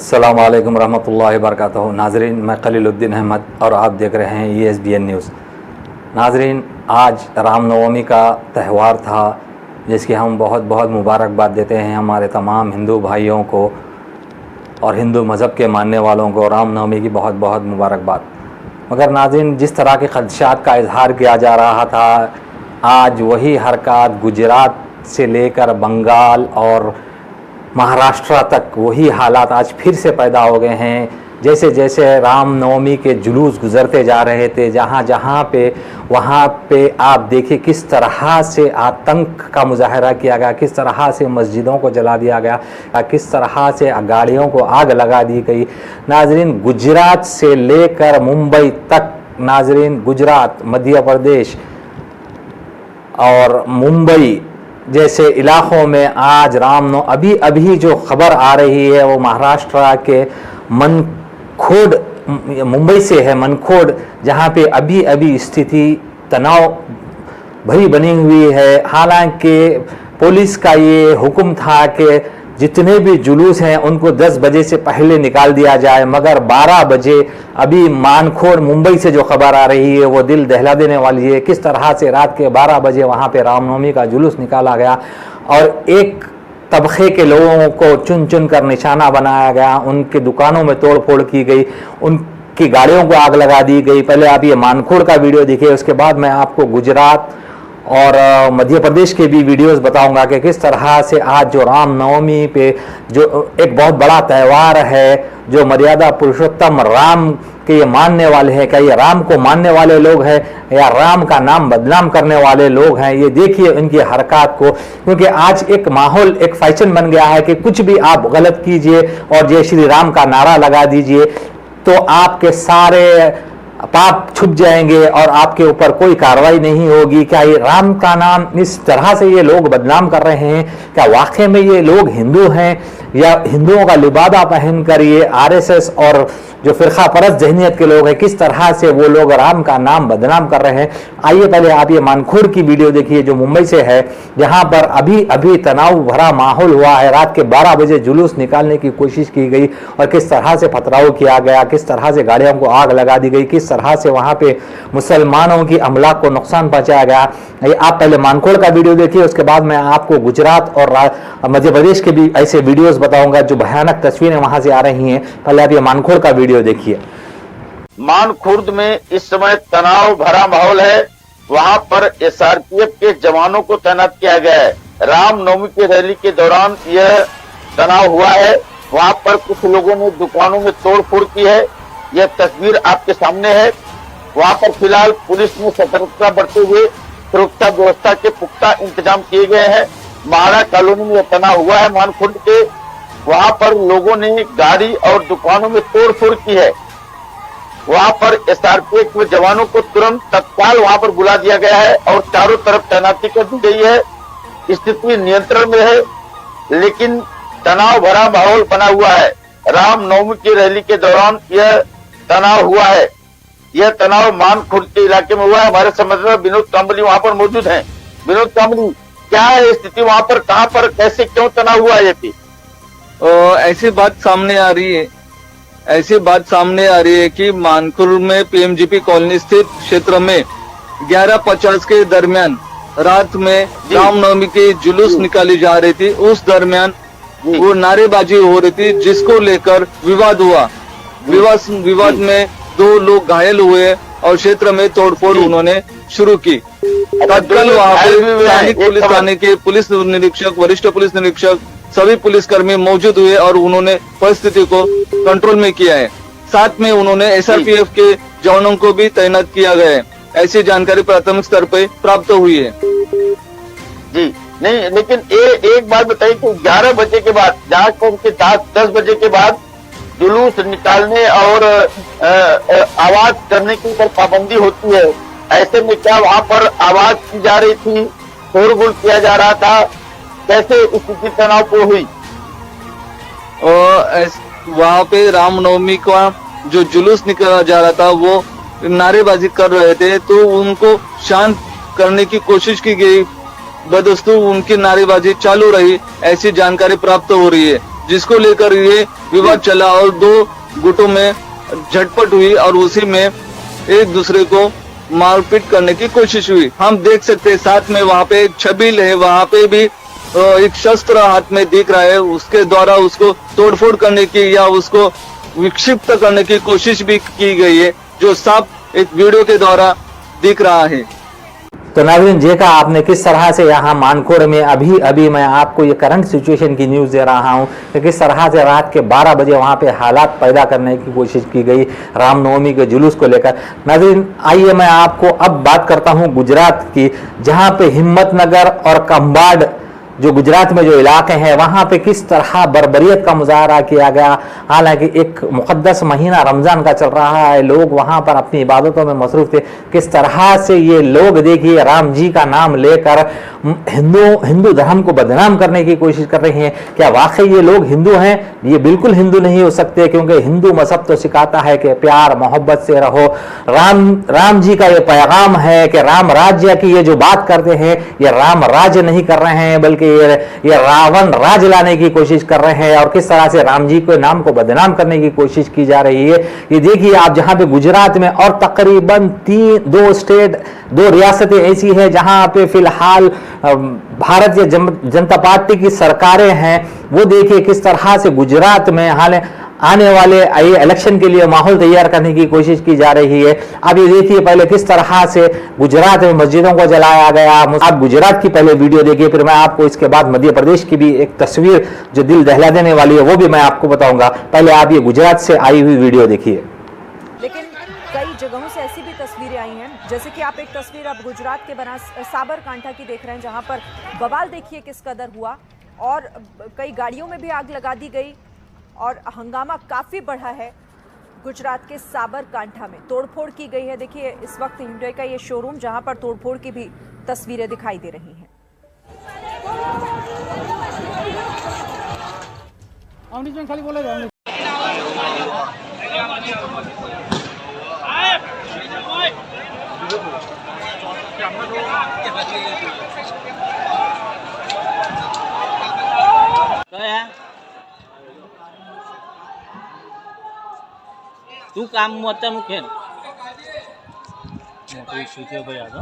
अस्सलाम वालेकुम रहमतुल्लाहि वबरकातुहू। नाजरीन, मैं खलीलुद्दीन अहमद और आप देख रहे हैं ESBN न्यूज़। नाजरीन, आज रामनवमी का त्यौहार था, जिसकी हम बहुत बहुत मुबारकबाद देते हैं हमारे तमाम हिंदू भाइयों को और हिंदू मज़हब के मानने वालों को रामनवमी की बहुत बहुत मुबारकबाद। मगर नाज़रीन, जिस तरह के ख़दशात का इजहार किया जा रहा था, आज वही हरकत गुजरात से लेकर बंगाल और महाराष्ट्र तक वही हालात आज फिर से पैदा हो गए हैं। जैसे जैसे रामनवमी के जुलूस गुजरते जा रहे थे, जहाँ जहाँ पे वहाँ पे आप देखिए किस तरह से आतंक का मुजाहरा किया गया, किस तरह से मस्जिदों को जला दिया गया, किस तरह से गाड़ियों को आग लगा दी गई। नाजरीन, गुजरात से लेकर मुंबई तक, नाजरीन गुजरात, मध्य प्रदेश और मुंबई जैसे इलाक़ों में आज अभी अभी जो खबर आ रही है वो महाराष्ट्र के मनखोड, मुंबई से है मनखोड, जहाँ पे अभी अभी स्थिति तनाव भरी बनी हुई है। हालांकि पुलिस का ये हुक्म था कि जितने भी जुलूस हैं उनको 10 बजे से पहले निकाल दिया जाए, मगर 12 बजे अभी मानखोड़ मुंबई से जो खबर आ रही है वो दिल दहला देने वाली है। किस तरह से रात के 12 बजे वहाँ पे रामनवमी का जुलूस निकाला गया और एक तबके के लोगों को चुन चुन कर निशाना बनाया गया, उनकी दुकानों में तोड़ फोड़ की गई, उनकी गाड़ियों को आग लगा दी गई। पहले आप ये मानखोड़ का वीडियो देखिए, उसके बाद मैं आपको गुजरात और मध्य प्रदेश के भी वीडियोस बताऊंगा कि किस तरह से आज जो रामनवमी पे जो एक बहुत बड़ा त्यौहार है, जो मर्यादा पुरुषोत्तम राम के ये मानने वाले हैं, क्या ये राम को मानने वाले लोग हैं या राम का नाम बदनाम करने वाले लोग हैं। ये देखिए इनकी हरकत को, क्योंकि आज एक माहौल, एक फैशन बन गया है कि कुछ भी आप गलत कीजिए और जय श्री राम का नारा लगा दीजिए तो आपके सारे पाप छुप जाएंगे और आपके ऊपर कोई कार्रवाई नहीं होगी। क्या ये राम का नाम इस तरह से ये लोग बदनाम कर रहे हैं? क्या वाकई में ये लोग हिंदू हैं या हिंदुओं का लिबादा पहनकर ये RSS और जो फिरका परस्त जहनियत के लोग हैं, किस तरह से वो लोग राम का नाम बदनाम कर रहे हैं? आइए पहले आप ये मानखोड़ की वीडियो देखिए जो मुंबई से है, जहां पर अभी अभी तनाव भरा माहौल हुआ है। रात के 12 बजे जुलूस निकालने की कोशिश की गई और किस तरह से पथराव किया गया, किस तरह से गाड़ियों को आग लगा दी गई, किस तरह से वहां पे मुसलमानों की अमलाक को नुकसान पहुंचाया गया। आप पहले मानखोड़ का वीडियो देखिए, उसके बाद मैं आपको गुजरात और मध्य प्रदेश के भी ऐसे वीडियोस बताऊंगा जो भयानक तस्वीरें वहां से आ रही हैं। पहले आप ये मानखोड़ का वीडियो देखिए। मानखुर्द में इस समय तनाव भरा माहौल है। वहां पर SRPF के जवानों को तैनात किया गया है। रामनवमी की रैली के दौरान यह तनाव हुआ है। वहां पर कुछ लोगों ने दुकानों में तोड़फोड़ की है, यह तस्वीर आपके सामने है। वहां पर फिलहाल पुलिस ने सतर्कता बरते हुए सुरक्षा व्यवस्था के पुख्ता इंतजाम किए गए हैं। महारा कॉलोनी में तनाव हुआ है मानखुर्द के, वहां पर लोगों ने गाड़ी और दुकानों में तोड़फोड़ की है। वहां पर SRPF के जवानों को तुरंत तत्काल वहां पर बुला दिया गया है और चारों तरफ तैनाती कर दी गई है। स्थिति नियंत्रण में है, लेकिन तनाव भरा माहौल बना हुआ है। रामनवमी की रैली के दौरान यह तनाव हुआ है। यह तनाव मानखुर्द के इलाके में हुआ है। हमारे संवाददाता विनोद कांबली वहां पर मौजूद हैं। विनोद कांबली, क्या है स्थिति वहां पर, कहां पर, कैसे, क्यों तनाव हुआ है? ऐसी बात सामने आ रही है कि मानखुर्द में PMGP कॉलोनी स्थित क्षेत्र में 11:50 के दरमियान रात में रामनवमी की जुलूस निकाली जा रही थी। उस दरमियान वो नारेबाजी हो रही थी, जिसको लेकर विवाद हुआ। विवाद में 2 लोग घायल हुए और क्षेत्र में तोड़फोड़ उन्होंने शुरू की। तत्काल वहां पे स्थानीय पुलिस थाने के पुलिस निरीक्षक, वरिष्ठ पुलिस निरीक्षक, सभी पुलिसकर्मी मौजूद हुए और उन्होंने परिस्थिति को कंट्रोल में किया है। साथ में उन्होंने SRPF के जवानों को भी तैनात किया गया है। ऐसी जानकारी प्राथमिक स्तर पर प्राप्त हुई है। जी नहीं, लेकिन एक बात बताइए कि 11 बजे के बाद, जहाँ के 10 बजे के बाद जुलूस निकालने और आवाज करने की ऊपर पाबंदी होती है, ऐसे में क्या वहां पर आवाज की जा रही थी, शोरगुल किया जा रहा था, कैसे स्थिति तनावपूर्ण हुई? और वहां पे रामनवमी का जो जुलूस निकाला जा रहा था वो नारेबाजी कर रहे थे, तो उनको शांत करने की कोशिश की गई। बदस्तूर उनकी नारेबाजी चालू रही, ऐसी जानकारी प्राप्त हो रही है। जिसको लेकर ये विवाद चला और दो गुटों में झटपट हुई और उसी में एक दूसरे को मारपीट करने की कोशिश हुई। हम देख सकते हैं साथ में वहाँ पे एक छबील है, वहाँ पे भी एक शस्त्र हाथ में दिख रहा है, उसके द्वारा उसको तोड़फोड़ करने की या उसको विक्षिप्त करने की कोशिश भी की गई है, जो साफ एक वीडियो के द्वारा दिख रहा है। तो नाज़रीन, देखा आपने किस तरह से यहाँ मानकोड़ में अभी अभी मैं आपको ये करंट सिचुएशन की न्यूज़ दे रहा हूँ कि किस तरह से रात के 12 बजे वहाँ पे हालात पैदा करने की कोशिश की गई रामनवमी के जुलूस को लेकर। नाज़रीन, आइए मैं आपको अब बात करता हूँ गुजरात की, जहाँ पे हिम्मतनगर और कंबाड़ जो गुजरात में जो इलाके हैं वहाँ पे किस तरह बर्बरियत का मुजाहरा किया गया। हालांकि एक मुक़द्दस महीना रमज़ान का चल रहा है, लोग वहाँ पर अपनी इबादतों में मसरूफ़ थे। किस तरह से ये लोग देखिए राम जी का नाम लेकर हिंदू धर्म को बदनाम करने की कोशिश कर रहे हैं। क्या वाकई ये लोग हिंदू हैं? ये बिल्कुल हिंदू नहीं हो सकते, क्योंकि हिंदू मजहब तो सिखाता है कि प्यार मोहब्बत से रहो। राम जी का ये पैगाम है कि राम राज्य की ये जो बात करते हैं, ये राम राज्य नहीं कर रहे हैं, बल्कि ये रावण राज लाने की कोशिश कर रहे हैं। और किस तरह से राम जी के नाम को बदनाम करने की कोशिश की जा रही है, ये देखिए आप। जहां पे गुजरात में और तकरीबन दो रियासतें ऐसी हैं जहां पे फिलहाल भारतीय जनता पार्टी की सरकारें हैं, वो देखिए किस तरह से गुजरात में हाल आने वाले इलेक्शन के लिए माहौल तैयार करने की कोशिश की जा रही है। अब ये देखिए पहले किस तरह से गुजरात में मस्जिदों को जलाया गया। आप गुजरात की पहले वीडियो देखिए, फिर मैं आपको इसके बाद मध्य प्रदेश की भी एक तस्वीर जो दिल दहला देने वाली है वो भी मैं आपको बताऊंगा। पहले आप ये गुजरात से आई हुई वीडियो देखिए। लेकिन कई जगहों से ऐसी भी तस्वीरें आई हैं, जैसे कि आप एक तस्वीर अब गुजरात के साबरकांठा की देख रहे हैं, जहां पर बवाल देखिए किस कदर हुआ और कई गाड़ियों में भी आग लगा दी गई और हंगामा काफ़ी बढ़ा है। गुजरात के साबरकांठा में तोड़फोड़ की गई है। देखिए इस वक्त hyundai का ये शोरूम, जहां पर तोड़फोड़ की भी तस्वीरें दिखाई दे रही हैं। તું કામ મોટા મુખે મોટો ઇસ્યુ થયો ભાઈ આ તો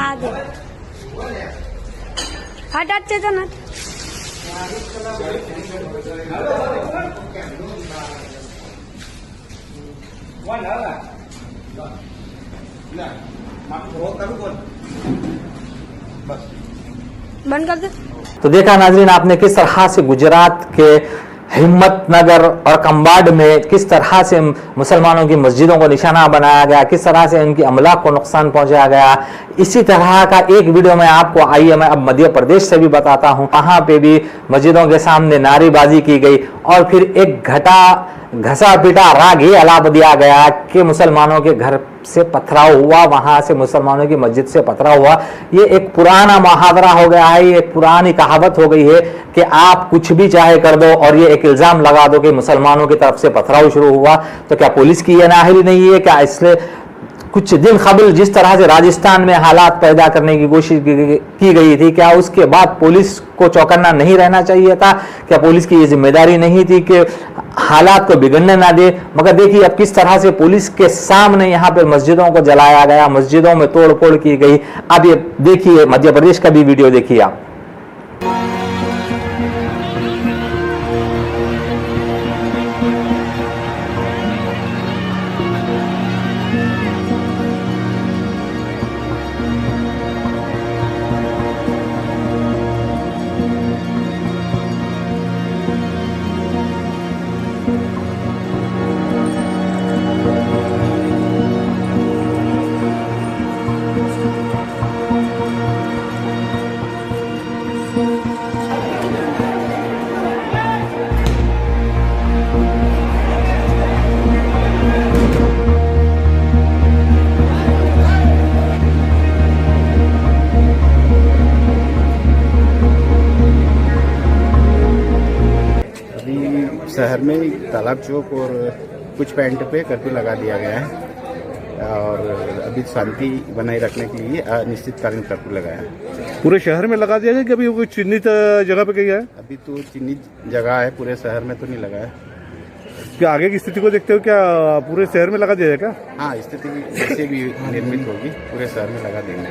आगे हटात तो ना बंद कर दे। तो देखा नाजरीन आपने किस तरह से गुजरात के हिम्मतनगर और कंबाड़ में किस तरह से मुसलमानों की मस्जिदों को निशाना बनाया गया, किस तरह से उनकी अमलाक को नुकसान पहुंचाया गया। इसी तरह का एक वीडियो मैं आपको आइए मैं अब मध्य प्रदेश से भी बताता हूं। वहां पे भी मस्जिदों के सामने नारेबाजी की गई और फिर एक घसा पिटा राग ये अलाप दिया गया कि मुसलमानों के घर से पथराव हुआ, वहां से मुसलमानों की मस्जिद से पथराव हुआ। ये एक पुराना मुहावरा हो गया है, ये एक पुरानी कहावत हो गई है कि आप कुछ भी चाहे कर दो और ये एक इल्जाम लगा दो कि मुसलमानों की तरफ से पथराव शुरू हुआ। तो क्या पुलिस की ये नाअहली नहीं है? क्या इसलिए कुछ दिन कबल जिस तरह से राजस्थान में हालात पैदा करने की कोशिश की गई थी, क्या उसके बाद पुलिस को चौकन्ना नहीं रहना चाहिए था? क्या पुलिस की ये जिम्मेदारी नहीं थी कि हालात को बिगड़ने ना दे? मगर देखिए अब किस तरह से पुलिस के सामने यहाँ पे मस्जिदों को जलाया गया, मस्जिदों में तोड़फोड़ की गई। अब ये देखिए मध्य प्रदेश का भी वीडियो देखिए आप। शहर में तालाब चौक और कुछ पॉइंट पे कर्फ्यू लगा दिया गया है और अभी शांति बनाए रखने के लिए अनिश्चितकालीन कर्फ्यू लगाया है। पूरे शहर में लगा दिया है कि अभी कोई चिन्हित जगह पे कहीं है? अभी तो चिन्हित जगह है, पूरे शहर में तो नहीं लगा है। क्या आगे की स्थिति को देखते हो क्या पूरे शहर में लगा दिया जाएगा? हाँ, स्थिति जैसे भी निर्मित होगी पूरे शहर में लगा देंगे।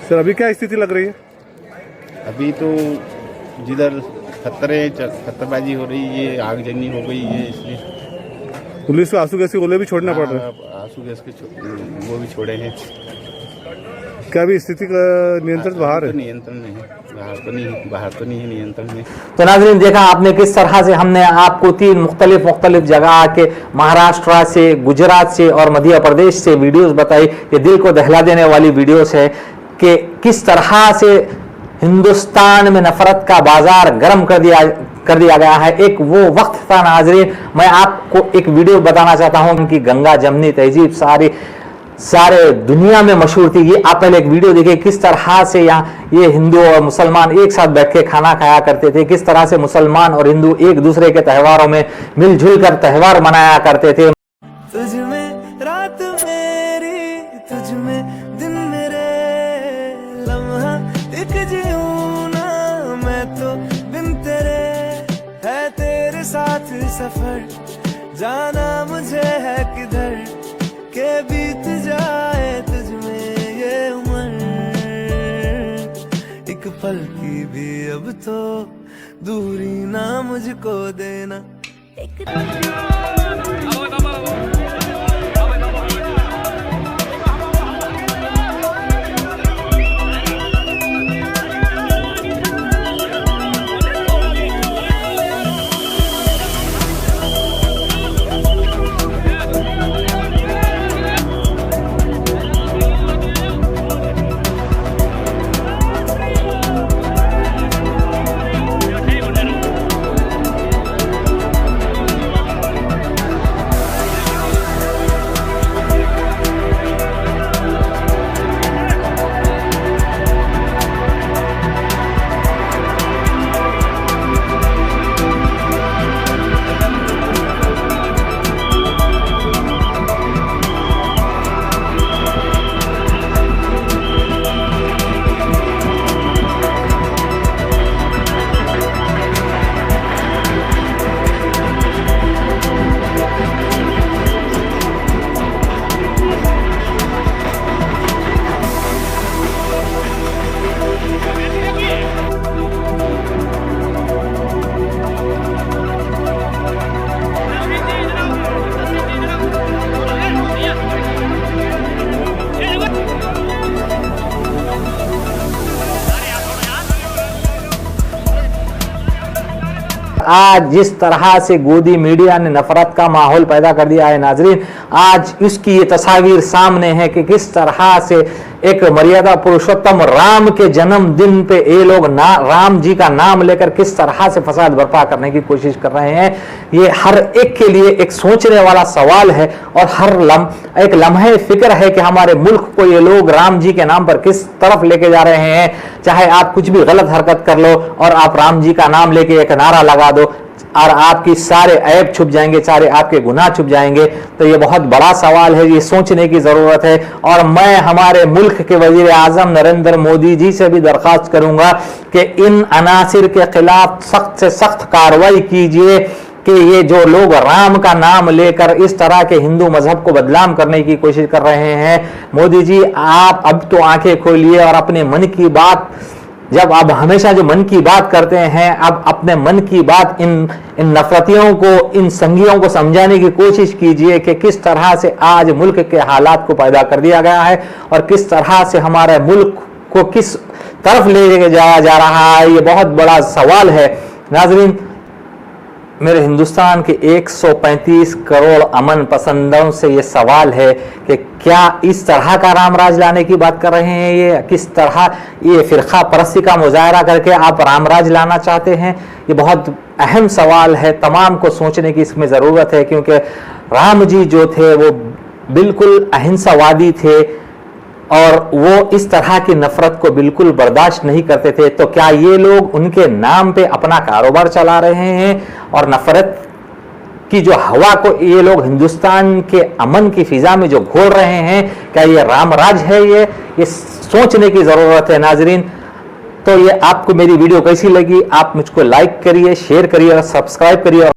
सर अभी क्या स्थिति लग रही है? अभी तो जिधर खतरबाजी हो रही है, आगजनी हो गई है, इसलिए पुलिस को आंसू गैस के गोले भी छोड़ना पड़ रहा है। आंसू गैस के वो भी छोड़े हैं। क्या अभी स्थिति का नियंत्रण बाहर है? नियंत्रण नहीं, बाहर तो नहीं है नियंत्रण में। तो नाज़रीन देखा आपने किस तरह से हमने आपको 3 मुख्तलिफ जगह के महाराष्ट्र से, गुजरात से और मध्य प्रदेश से वीडियोस बताई। ये दिल को दहला देने वाली वीडियोस है कि किस तरह से हिंदुस्तान में नफरत का बाजार गर्म कर दिया गया है। एक वो वक्त था नाज़रीन, मैं आपको एक वीडियो बताना चाहता हूं कि गंगा जमनी तहजीब सारे दुनिया में मशहूर थी। ये आप पहले एक वीडियो देखिए किस तरह से यहाँ ये हिंदू और मुसलमान एक साथ बैठ के खाना खाया करते थे, किस तरह से मुसलमान और हिंदू एक दूसरे के त्योहारों में मिलजुल कर त्योहार मनाया करते थे। तुझ में रात मेरी, तुझ में दिन मेरे, लम्हा एक जीऊं ना मैं तो बिन तेरे, है तेरे साथ सफर, जाना मुझे है किधर के बीत जाए तुझ में ये उम्र, एक पल की भी अब तो दूरी ना मुझको देना। आज जिस तरह से गोदी मीडिया ने नफरत का माहौल पैदा कर दिया है नाजरीन, आज इसकी ये तस्वीर सामने है कि किस तरह से एक मर्यादा पुरुषोत्तम राम के जन्मदिन पे ये लोग राम जी का नाम लेकर किस तरह से फसाद बर्पा करने की कोशिश कर रहे हैं। ये हर एक के लिए एक सोचने वाला सवाल है और हर एक लम्हे फिक्र है कि हमारे मुल्क को ये लोग राम जी के नाम पर किस तरफ लेके जा रहे हैं। चाहे आप कुछ भी गलत हरकत कर लो और आप राम जी का नाम लेके एक नारा लगा दो और आपकी सारे ऐब छुप जाएंगे, सारे आपके गुनाह छुप जाएंगे। तो ये बहुत बड़ा सवाल है, ये सोचने की जरूरत है। और मैं हमारे मुल्क के वजीर आजम नरेंद्र मोदी जी से भी दरख्वास्त करूंगा कि इन अनासिर के खिलाफ सख्त से सख्त कार्रवाई कीजिए कि ये जो लोग राम का नाम लेकर इस तरह के हिंदू मजहब को बदनाम करने की कोशिश कर रहे हैं। मोदी जी आप अब तो आंखें खोलिए और अपने मन की बात, जब आप हमेशा जो मन की बात करते हैं, अब अपने मन की बात इन नफरतियों को, इन संगियों को समझाने की कोशिश कीजिए कि किस तरह से आज मुल्क के हालात को पैदा कर दिया गया है और किस तरह से हमारे मुल्क को किस तरफ ले जाया जा रहा है। ये बहुत बड़ा सवाल है नाजरीन। मेरे हिंदुस्तान के 135 करोड़ अमन पसंदों से ये सवाल है कि क्या इस तरह का राम राज लाने की बात कर रहे हैं, ये किस तरह ये फिरका परस्ती का मुजाहरा करके आप राम राज लाना चाहते हैं। ये बहुत अहम सवाल है, तमाम को सोचने की इसमें ज़रूरत है, क्योंकि राम जी जो थे वो बिल्कुल अहिंसावादी थे और वो इस तरह की नफरत को बिल्कुल बर्दाश्त नहीं करते थे। तो क्या ये लोग उनके नाम पे अपना कारोबार चला रहे हैं और नफरत कि जो हवा को ये लोग हिंदुस्तान के अमन की फिजा में जो घोल रहे हैं, क्या ये रामराज है? ये सोचने की जरूरत है नाजरीन। तो ये आपको मेरी वीडियो कैसी लगी? आप मुझको लाइक करिए, शेयर करिए और सब्सक्राइब करिए।